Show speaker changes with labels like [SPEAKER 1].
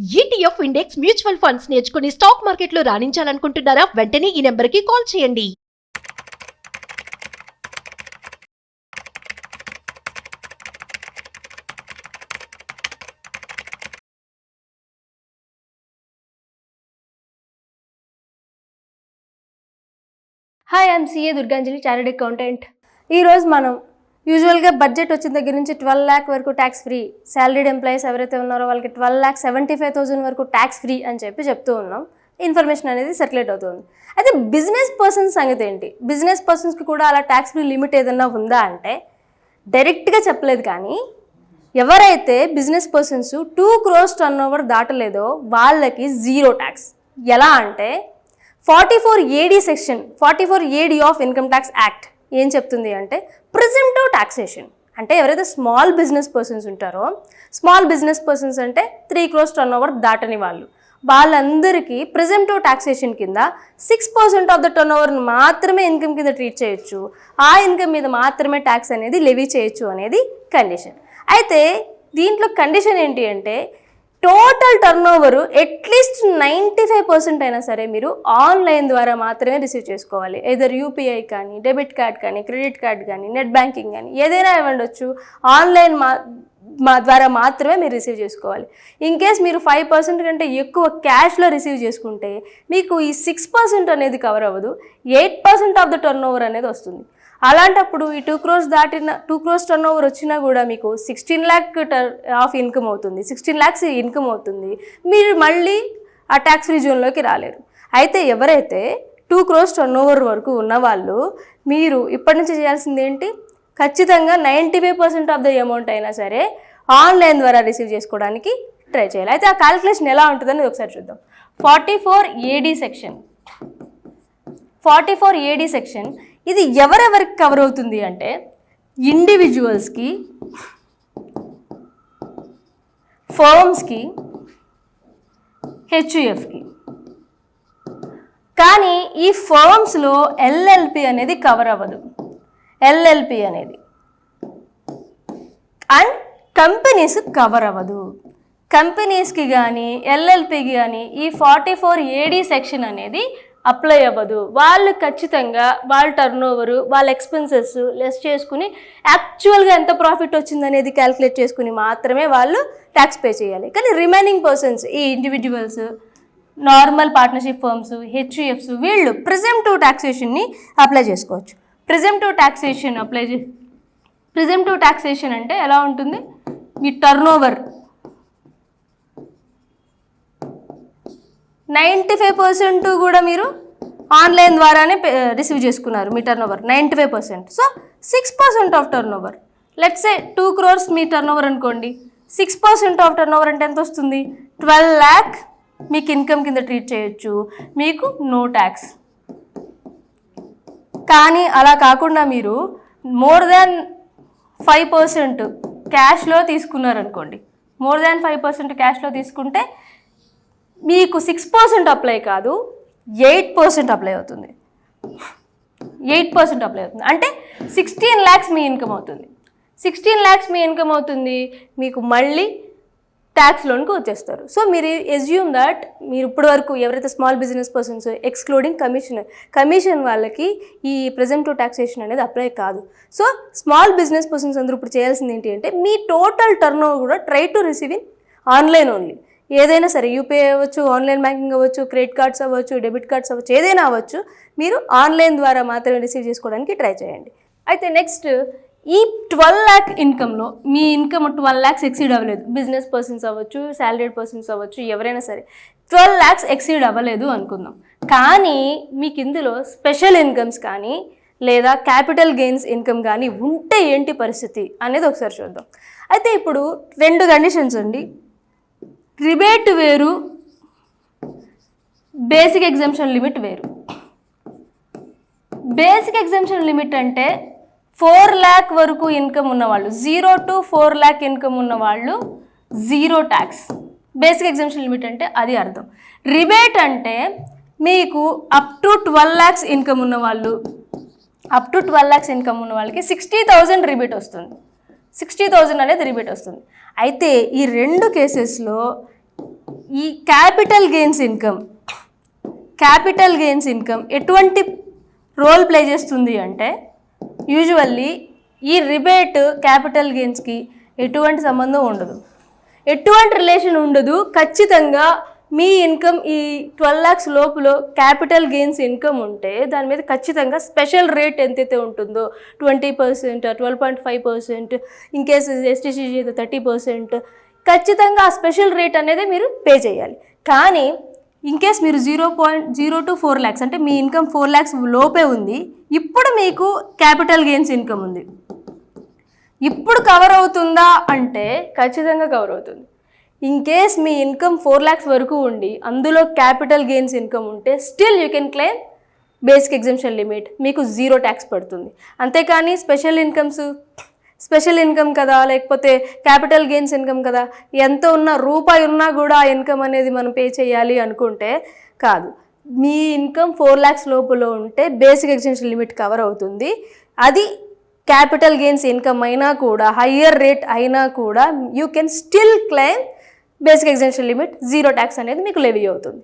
[SPEAKER 1] ETF index mutual funds నేర్చుకుని stock మార్కెట్లో రాణించాలనుకుంటున్నారా? వెంటనే ఈ నెంబర్కి కాల్ చేయండి.
[SPEAKER 2] Hi, I'm CA Durganjali, chartered accountant. ఈరోజు మనం యూజువల్గా బడ్జెట్ వచ్చిన దగ్గర నుంచి 12 lakh వరకు ట్యాక్స్ ఫ్రీ, శాలరీడ్ ఎంప్లాయీస్ ఎవరైతే ఉన్నారో వాళ్ళకి 12,75,000 వరకు ట్యాక్స్ ఫ్రీ అని చెప్తూ ఉన్నాం. ఇన్ఫర్మేషన్ అనేది సర్క్యులేట్ అవుతుంది. అయితే బిజినెస్ పర్సన్స్ సంగతి ఏంటి? బిజినెస్ పర్సన్స్కి కూడా అలా ట్యాక్స్ ఫ్రీ లిమిట్ ఏదన్నా ఉందా అంటే డైరెక్ట్గా చెప్పలేదు. కానీ ఎవరైతే బిజినెస్ పర్సన్స్ 2 crores టర్నోవర్ దాటలేదో వాళ్ళకి జీరో ట్యాక్స్. ఎలా అంటే 44AD section 44AD of income tax act ఏం చెప్తుంది అంటే ప్రిజంప్టివ్ టాక్సేషన్ అంటే ఎవరైతే స్మాల్ బిజినెస్ పర్సన్స్ ఉంటారో, స్మాల్ బిజినెస్ పర్సన్స్ అంటే 3 crores టర్నోవర్ దాటని వాళ్ళందరికీ ప్రిజంప్టివ్ టాక్సేషన్ కింద 6% ఆఫ్ ద టర్నోవర్ని మాత్రమే ఇన్కమ్ కింద ట్రీట్ చేయొచ్చు. ఆ ఇన్కమ్ మీద మాత్రమే ట్యాక్స్ అనేది లెవీ చేయొచ్చు అనేది కండిషన్. అయితే దీంట్లో కండిషన్ ఏంటి అంటే టోటల్ టర్నోవర్ అట్లీస్ట్ 95% అయినా సరే మీరు ఆన్లైన్ ద్వారా మాత్రమే రిసీవ్ చేసుకోవాలి. ఏదర్ యూపీఐ కానీ, డెబిట్ కార్డ్ కానీ, క్రెడిట్ కార్డ్ కానీ, నెట్ బ్యాంకింగ్ కానీ ఏదైనా ఇవ్వండొచ్చు. ఆన్లైన్ ద్వారా మాత్రమే మీరు రిసీవ్ చేసుకోవాలి. ఇన్ కేస్ మీరు 5% కంటే ఎక్కువ క్యాష్లో రిసీవ్ చేసుకుంటే మీకు ఈ 6% అనేది కవర్ అవ్వదు. 8% ఆఫ్ ద టర్నోవర్ అనేది వస్తుంది. అలాంటప్పుడు ఈ 2 crores టర్నోవర్ వచ్చినా కూడా మీకు 16 lakh ఆఫ్ ఇన్కమ్ అవుతుంది, 16 lakhs ఇన్కమ్ అవుతుంది. మీరు మళ్ళీ ఆ ట్యాక్స్ ఫ్రీ జోన్లోకి రాలేరు. అయితే ఎవరైతే 2 crores టర్నోవర్ వరకు ఉన్నవాళ్ళు మీరు ఇప్పటి నుంచి చేయాల్సింది ఏంటి? ఖచ్చితంగా 95% ఆఫ్ ద అమౌంట్ అయినా సరే ఆన్లైన్ ద్వారా రిసీవ్ చేసుకోవడానికి ట్రై చేయాలి. అయితే ఆ క్యాలిక్యులేషన్ ఎలా ఉంటుందని ఒకసారి చూద్దాం. 44AD సెక్షన్ ఇది ఎవరెవరికి కవర్ అవుతుంది అంటే ఇండివిజువల్స్కి, ఫర్మ్స్కి, హెచ్యుఎఫ్కి. కానీ ఈ ఫర్మ్స్లో ఎల్ఎల్పి అనేది కవర్ అవ్వదు. ఎల్ఎల్పి అనేది అండ్ కంపెనీస్ కవర్ అవ్వదు. కంపెనీస్కి కానీ ఎల్ఎల్పికి కానీ ఈ 44AD సెక్షన్ అనేది అప్లై అవ్వదు. వాళ్ళు ఖచ్చితంగా వాళ్ళ టర్నోవరు, వాళ్ళ ఎక్స్పెన్సెస్ లెస్ చేసుకుని యాక్చువల్గా ఎంత ప్రాఫిట్ వచ్చిందనేది క్యాలిక్యులేట్ చేసుకుని మాత్రమే వాళ్ళు ట్యాక్స్ పే చేయాలి. కానీ రిమైనింగ్ పర్సన్స్, ఈ ఇండివిజువల్స్, నార్మల్ పార్ట్నర్షిప్ ఫర్మ్స్, హెచ్యుఎఫ్స్ వీళ్ళు ప్రిజంప్టివ్ టాక్సేషన్ని అప్లై చేసుకోవచ్చు. ప్రిజంప్టివ్ టాక్సేషన్ అంటే ఎలా ఉంటుంది? మీ టర్నోవర్ 95% కూడా మీరు ఆన్లైన్ ద్వారానే రిసీవ్ చేసుకున్నారు. మీ turnover 95%. So 6% of turnover, let's say 2 crores మీ టర్నోవర్ అనుకోండి. 6% ఆఫ్ టర్నోవర్ అంటే ఎంత వస్తుంది? 12 lakh మీకు ఇన్కమ్ కింద ట్రీట్ చేయొచ్చు, మీకు నో ట్యాక్స్. కానీ అలా కాకుండా మీరు మోర్ దాన్ 5% క్యాష్లో తీసుకున్నారనుకోండి. మోర్ దాన్ 5% క్యాష్లో తీసుకుంటే మీకు 6% అప్లై కాదు, 8% అప్లై అవుతుంది. 8% అప్లై అవుతుంది అంటే 16 lakhs మీ ఇన్కమ్ అవుతుంది. 16 lakhs మీ ఇన్కమ్ అవుతుంది. మీకు మళ్ళీ ట్యాక్స్ లోన్కి వచ్చేస్తారు. సో మీరు ఎస్యూమ్ దట్ మీరు ఇప్పటి వరకు ఎవరైతే small business persons excluding commission వాళ్ళకి ఈ ప్రెజెంటివ్ టాక్సేషన్ అనేది అప్లై కాదు. సో స్మాల్ బిజినెస్ పర్సన్స్ అందరూ ఇప్పుడు చేయాల్సింది ఏంటి అంటే మీ టోటల్ టర్నోవర్ కూడా try to receive in online only. ఏదైనా సరే యూపీఐ అవ్వచ్చు, ఆన్లైన్ బ్యాంకింగ్ అవ్వచ్చు, క్రెడిట్ కార్డ్స్ అవ్వచ్చు, డెబిట్ కార్డ్స్ అవ్వచ్చు, ఏదైనా అవ్వచ్చు. మీరు ఆన్లైన్ ద్వారా మాత్రమే రిసీవ్ చేసుకోవడానికి ట్రై చేయండి. అయితే నెక్స్ట్ ఈ 12 lakh ఇన్కమ్లో మీ ఇన్కమ్ 12 lakhs ఎక్సీడ్ అవ్వలేదు. బిజినెస్ పర్సన్స్ అవ్వచ్చు, శాలరీడ్ పర్సన్స్ అవ్వచ్చు, ఎవరైనా సరే 12 lakhs ఎక్సీడ్ అవ్వలేదు అనుకుందాం. కానీ మీకు ఇందులో స్పెషల్ ఇన్కమ్స్ కానీ లేదా క్యాపిటల్ గెయిన్స్ ఇన్కమ్ కానీ ఉంటే ఏంటి పరిస్థితి అనేది ఒకసారి చూద్దాం. అయితే ఇప్పుడు 2 కండిషన్స్ అండి. రిబేట్ వేరు, బేసిక్ ఎగ్జంప్షన్ లిమిట్ వేరు. బేసిక్ ఎగ్జంప్షన్ లిమిట్ అంటే 4 lakh వరకు ఇన్కమ్ ఉన్నవాళ్ళు, 0 to 4 lakh ఇన్కమ్ ఉన్నవాళ్ళు zero tax. Basic exemption limit అంటే అది అర్థం. రిబేట్ అంటే మీకు అప్ టు 12 lakhs ఇన్కమ్ ఉన్నవాళ్ళు, అప్ టు 12 lakhs ఇన్కమ్ ఉన్న వాళ్ళకి 60,000 రిబేట్ వస్తుంది. 60,000 అనేది రిబేట్ వస్తుంది. అయితే ఈ 2 కేసెస్లో ఈ క్యాపిటల్ గెయిన్స్ ఇన్కమ్ ఎటువంటి రోల్ ప్లే చేస్తుంది అంటే యూజువల్లీ ఈ రిబేట్ క్యాపిటల్ గెయిన్స్కి ఎటువంటి సంబంధం ఉండదు, ఎటువంటి రిలేషన్ ఉండదు. ఖచ్చితంగా మీ ఇన్కమ్ ఈ 12 lakhs లోపులో క్యాపిటల్ గెయిన్స్ ఇన్కమ్ ఉంటే దాని మీద ఖచ్చితంగా స్పెషల్ రేట్ ఎంతైతే ఉంటుందో 20%, 12.5%, ఇన్ కేసు ఎస్టీసీజీ అయితే 30%, ఖచ్చితంగా ఆ స్పెషల్ రేట్ అనేది మీరు పే చేయాలి. కానీ ఇన్ కేస్ మీరు 0.0 to 4 lakhs అంటే మీ ఇన్కమ్ 4 lakhs లోపే ఉంది, ఇప్పుడు మీకు క్యాపిటల్ గెయిన్స్ ఇన్కమ్ ఉంది, ఇప్పుడు కవర్ అవుతుందా అంటే ఖచ్చితంగా కవర్ అవుతుంది. ఇన్ కేస్ మీ ఇన్కమ్ 4 lakhs వరకు ఉండి అందులో క్యాపిటల్ గెయిన్స్ ఇన్కమ్ ఉంటే still you can claim basic exemption limit, మీకు 0 tax పడుతుంది. అంతేకాని స్పెషల్ ఇన్కమ్ కదా, లేకపోతే క్యాపిటల్ గెయిన్స్ ఇన్కమ్ కదా, ఎంత ఉన్నా రూపాయి ఉన్నా కూడా ఆ ఇన్కమ్ అనేది మనం పే చేయాలి అనుకుంటే కాదు. మీ ఇన్కమ్ 4 lakhs లోపల ఉంటే బేసిక్ ఎగ్జంప్షన్ లిమిట్ కవర్ అవుతుంది. అది క్యాపిటల్ గెయిన్స్ ఇన్కమ్ అయినా కూడా, హయ్యర్ రేట్ అయినా కూడా you can still claim basic exemption limit, 0 tax అనేది మీకు లెవీ అవుతుంది.